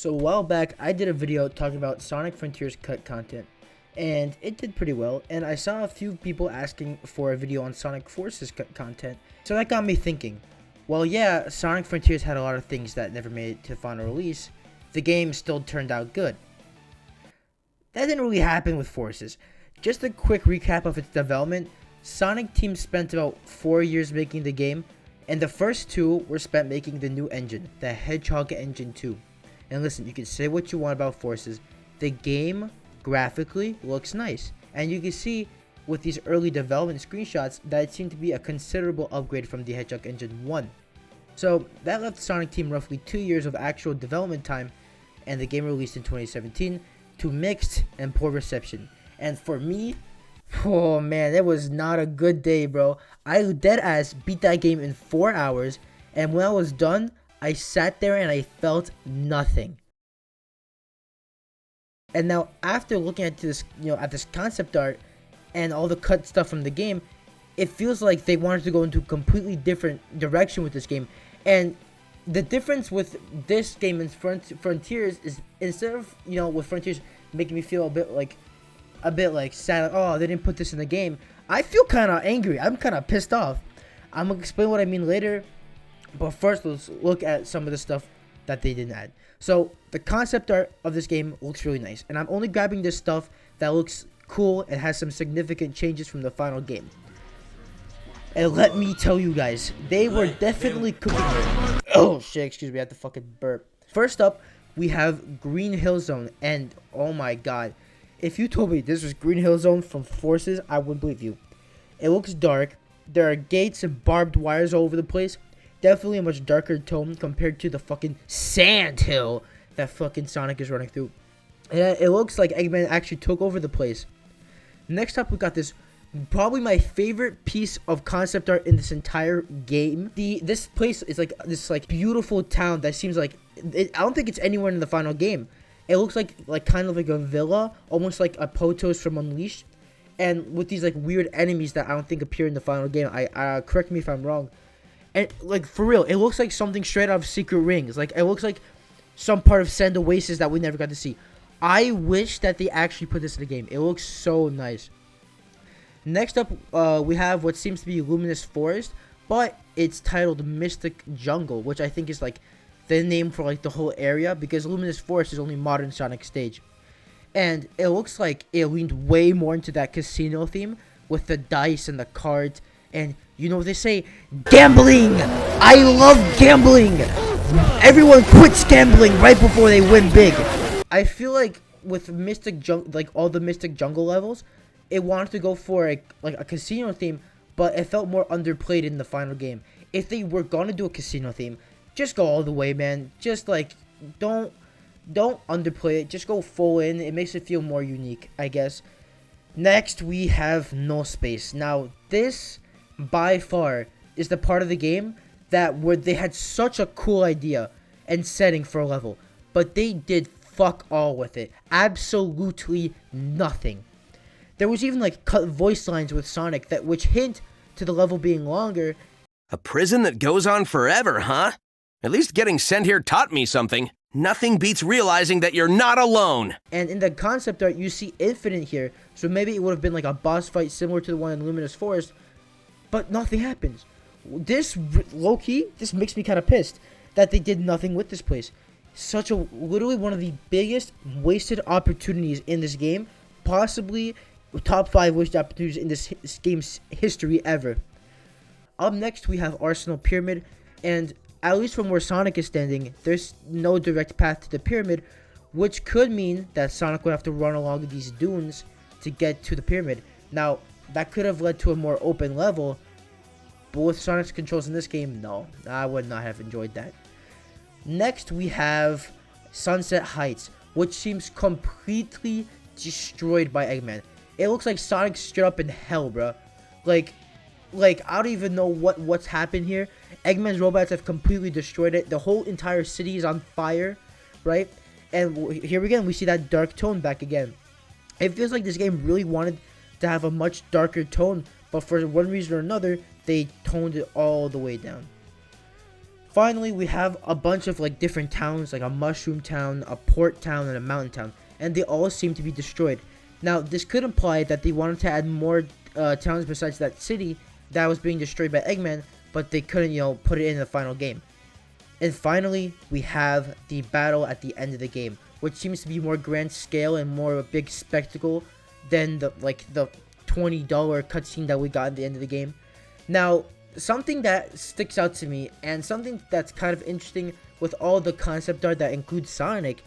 So a while back, I did a video talking about Sonic Frontiers cut content, and it did pretty well, and I saw a few people asking for a video on Sonic Forces cut content, so that got me thinking, well yeah, Sonic Frontiers had a lot of things that never made it to final release, the game still turned out good. That didn't really happen with Forces. Just a quick recap of its development, Sonic Team spent about 4 years making the game, and the first 2 were spent making the new engine, the Hedgehog Engine 2. And listen, you can say what you want about Forces. The game graphically looks nice. And you can see with these early development screenshots that it seemed to be a considerable upgrade from the Hedgehog Engine 1. So that left Sonic Team roughly 2 years of actual development time, and the game released in 2017 to mixed and poor reception. And for me, oh man, it was not a good day, bro. I deadass beat that game in 4 hours, and when I was done, I sat there and I felt nothing. And now after looking at this, at this concept art and all the cut stuff from the game, it feels like they wanted to go into a completely different direction with this game. And the difference with this game and Frontiers is, instead of, with Frontiers making me feel a bit like sad, like, oh, they didn't put this in the game, I feel kind of angry. I'm kind of pissed off. I'm gonna explain what I mean later. But first, let's look at some of the stuff that they didn't add. So, the concept art of this game looks really nice. And I'm only grabbing this stuff that looks cool and has some significant changes from the final game. And let me tell you guys, they were definitely cooking it. Oh shit, excuse me, I had to fucking burp. First up, we have Green Hill Zone. And oh my god, if you told me this was Green Hill Zone from Forces, I wouldn't believe you. It looks dark. There are gates and barbed wires all over the place. Definitely a much darker tone compared to the fucking sand hill that fucking Sonic is running through. And it looks like Eggman actually took over the place. Next up, we got this, probably my favorite piece of concept art in this entire game. This place is like this beautiful town that seems like, I don't think it's anywhere in the final game. It looks like kind of like a villa, almost like a Potos from Unleashed. And with these weird enemies that I don't think appear in the final game. I correct me if I'm wrong. And, for real, it looks like something straight out of Secret Rings. It looks like some part of Sand Oasis that we never got to see. I wish that they actually put this in the game. It looks so nice. Next up, we have what seems to be Luminous Forest, but it's titled Mystic Jungle, which I think is, the name for, the whole area, because Luminous Forest is only modern Sonic stage. And it looks like it leaned way more into that casino theme, with the dice and the cards, and they say, gambling! I love gambling! Everyone quits gambling right before they win big. I feel like with Mystic Jungle, all the Mystic Jungle levels, it wanted to go for a casino theme, but it felt more underplayed in the final game. If they were gonna do a casino theme, just go all the way, man. Just don't underplay it. Just go full in. It makes it feel more unique, I guess. Next, we have No Space. Now, this by far is the part of the game where they had such a cool idea and setting for a level, but they did fuck all with it. Absolutely nothing. There was even cut voice lines with Sonic which hint to the level being longer. A prison that goes on forever, huh? At least getting sent here taught me something. Nothing beats realizing that you're not alone. And in the concept art, you see Infinite here, so maybe it would have been a boss fight similar to the one in Luminous Forest, but nothing happens. This, low-key, this makes me kind of pissed that they did nothing with this place. Literally one of the biggest wasted opportunities in this game, possibly top 5 wasted opportunities in this game's history ever. Up next, we have Arsenal Pyramid, and at least from where Sonic is standing, there's no direct path to the pyramid, which could mean that Sonic would have to run along these dunes to get to the pyramid. Now, that could have led to a more open level, but with Sonic's controls in this game, no, I would not have enjoyed that. Next, we have Sunset Heights, which seems completely destroyed by Eggman. It looks like Sonic's straight up in hell, bro. I don't even know what's happened here. Eggman's robots have completely destroyed it. The whole entire city is on fire, right? And here again, we see that dark tone back again. It feels like this game really wanted to have a much darker tone, but for one reason or another, they toned it all the way down. Finally, we have a bunch of like different towns, like a mushroom town, a port town, and a mountain town, and they all seem to be destroyed. Now, this could imply that they wanted to add more towns besides that city that was being destroyed by Eggman, but they couldn't, put it in the final game. And finally, we have the battle at the end of the game, which seems to be more grand scale and more of a big spectacle than the $20 cutscene that we got at the end of the game. Now, something that sticks out to me, and something that's kind of interesting with all the concept art that includes Sonic,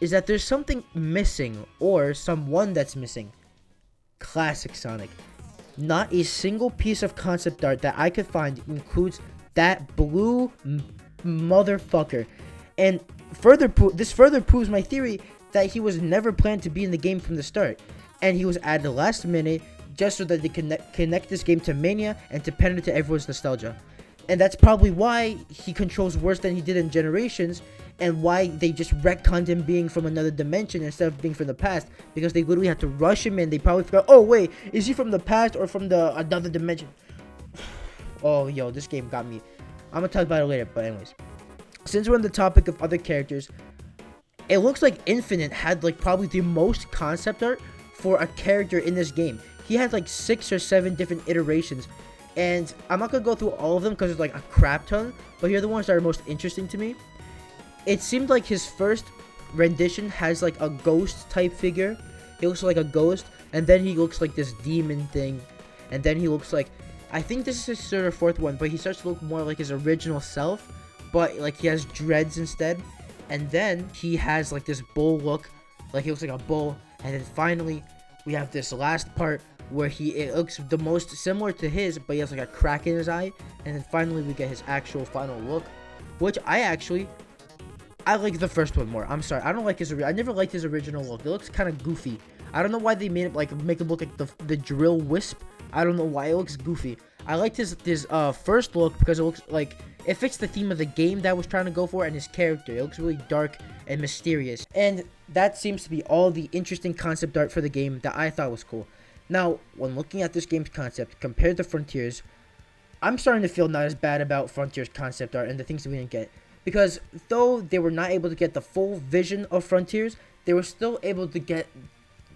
is that there's something missing, or someone that's missing. Classic Sonic. Not a single piece of concept art that I could find includes that blue motherfucker. And this further proves my theory that he was never planned to be in the game from the start, and he was added last minute just so that they can connect this game to Mania and to pander to everyone's nostalgia. And that's probably why he controls worse than he did in Generations, and why they just retconned him being from another dimension instead of being from the past, because they literally had to rush him in. They probably forgot, oh wait, is he from the past or from the another dimension? Oh, yo, this game got me. I'm gonna talk about it later, but anyways. Since we're on the topic of other characters, it looks like Infinite had like probably the most concept art for a character in this game. He had like 6 or 7 different iterations, and I'm not gonna go through all of them because there's like a crap ton, but here are the ones that are most interesting to me. It seemed like his first rendition has like a ghost type figure. He looks like a ghost, and then he looks like this demon thing, and then he looks like, I think this is his 3rd or 4th one, but he starts to look more like his original self, but like he has dreads instead. And then he has like this bull look, like he looks like a bull. And then finally we have this last part where it looks the most similar to his, but he has like a crack in his eye. And then finally we get his actual final look, which I like the first one more. I'm sorry, I don't like I never liked his original look. It looks kind of goofy. I don't know why they made it like make him look like the drill wisp. I don't know why it looks goofy. I liked his first look because it looks like it fits the theme of the game that I was trying to go for, and his character. It looks really dark and mysterious. And that seems to be all the interesting concept art for the game that I thought was cool. Now, when looking at this game's concept compared to Frontiers, I'm starting to feel not as bad about Frontiers concept art and the things that we didn't get. Because though they were not able to get the full vision of Frontiers, they were still able to get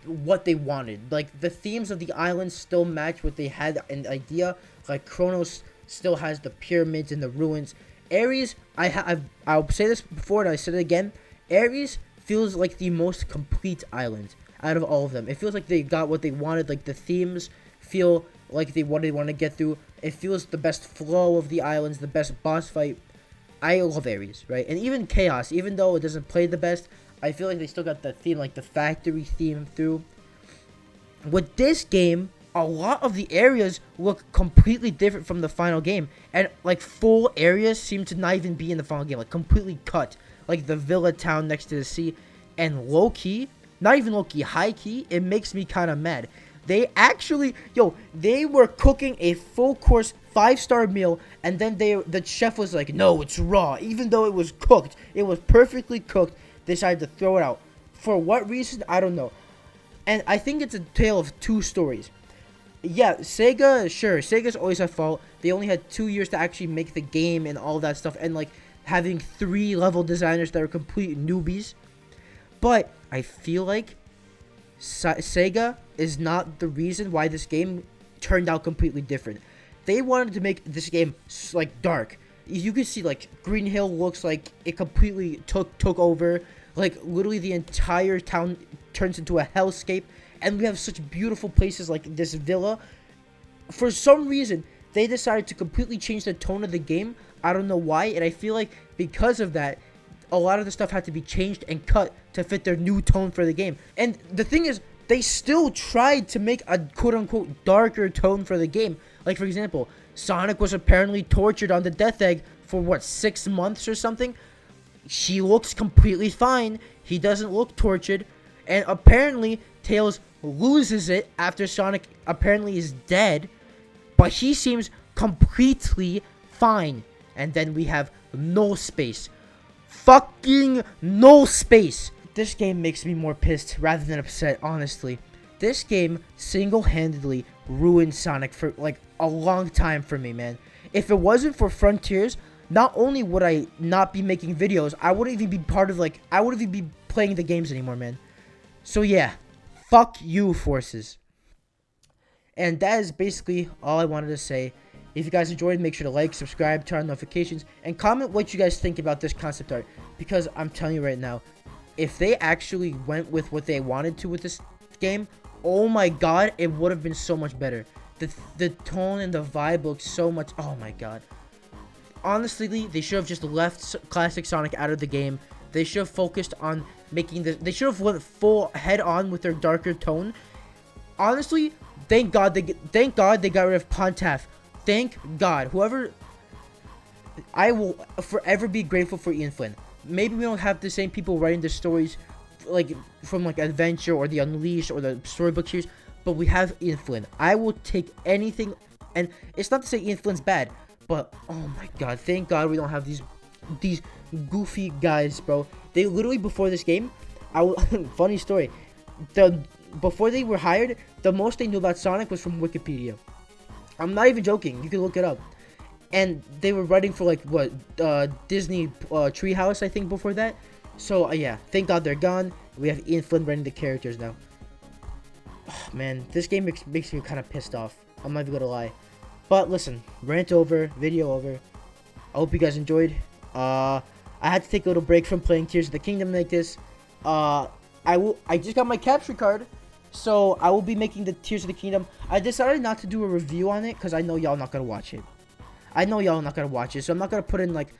what they wanted. Like, the themes of the islands still match what they had an idea. Like, Kronos still has the pyramids and the ruins. Ares, I'll say this before and I said it again, Ares feels like the most complete island out of all of them. It feels like they got what they wanted. Like, the themes feel like they want to get through. It feels the best flow of the islands, the best boss fight. I love Ares, right? And even Chaos, even though it doesn't play the best, I feel like they still got the theme, like the factory theme through. With this game, a lot of the areas look completely different from the final game. And like full areas seem to not even be in the final game, like completely cut. Like the villa town next to the sea. And low-key, not even low-key, high-key, it makes me kind of mad. They actually, they were cooking a full course 5-star meal, and then the chef was like, no, it's raw. Even though it was cooked, it was perfectly cooked, they decided to throw it out. For what reason? I don't know. And I think it's a tale of 2 stories. Yeah, Sega, sure, Sega's always at fault. They only had 2 years to actually make the game and all that stuff, and like having 3 level designers that are complete newbies. But I feel like Sega is not the reason why this game turned out completely different. They wanted to make this game like dark. You can see like Green Hill looks like it completely took over. Like literally the entire town turns into a hellscape, and we have such beautiful places like this villa. For some reason, they decided to completely change the tone of the game. I don't know why, and I feel like because of that, a lot of the stuff had to be changed and cut to fit their new tone for the game. And the thing is, they still tried to make a quote-unquote darker tone for the game. Like, for example, Sonic was apparently tortured on the Death Egg for, 6 months or something? He looks completely fine. He doesn't look tortured. And apparently, Tails loses it after Sonic apparently is dead. But he seems completely fine. And then we have no space. Fucking no space. This game makes me more pissed rather than upset, honestly. This game single-handedly ruined Sonic for like a long time for me, man. If it wasn't for Frontiers, not only would I not be making videos, I wouldn't even be part of like, I wouldn't even be playing the games anymore, man. So yeah, fuck you, Forces. And that is basically all I wanted to say. If you guys enjoyed, make sure to like, subscribe, turn on notifications, and comment what you guys think about this concept art. Because I'm telling you right now, if they actually went with what they wanted to with this game, oh my god, it would have been so much better. The tone and the vibe looks so much, oh my god. Honestly, they should have just left Classic Sonic out of the game. They should have focused on making they should have went full head on with their darker tone. Honestly, thank God they got rid of Pontaff. Thank God. I will forever be grateful for Ian Flynn. Maybe we don't have the same people writing the stories like from like Adventure or the Unleashed or the Storybook series, but we have Ian Flynn. I will take anything, and it's not to say Ian Flynn's bad, but oh my god, thank God we don't have these goofy guys, bro. They literally, before this game, funny story, before they were hired, the most they knew about Sonic was from Wikipedia. I'm not even joking. You can look it up. And they were writing for like what Disney Treehouse, I think, before that. So yeah, thank God they're gone. We have Ian Flynn writing the characters now. Oh, man, this game makes me kind of pissed off. I'm not even gonna lie. But listen, rant over, video over. I hope you guys enjoyed. I had to take a little break from playing Tears of the Kingdom like this. I just got my capture card, so I will be making the Tears of the Kingdom. I decided not to do a review on it because I know y'all not gonna watch it. So I'm not gonna put in like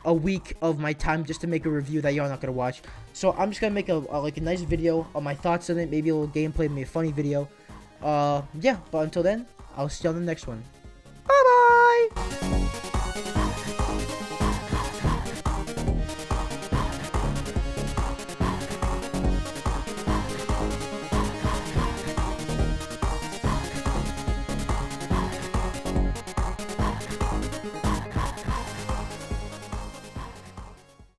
a week of my time just to make a review that y'all not gonna watch. So I'm just gonna make a nice video on my thoughts on it, maybe a little gameplay, maybe a funny video. Yeah, but until then, I'll see you on the next one. Bye bye.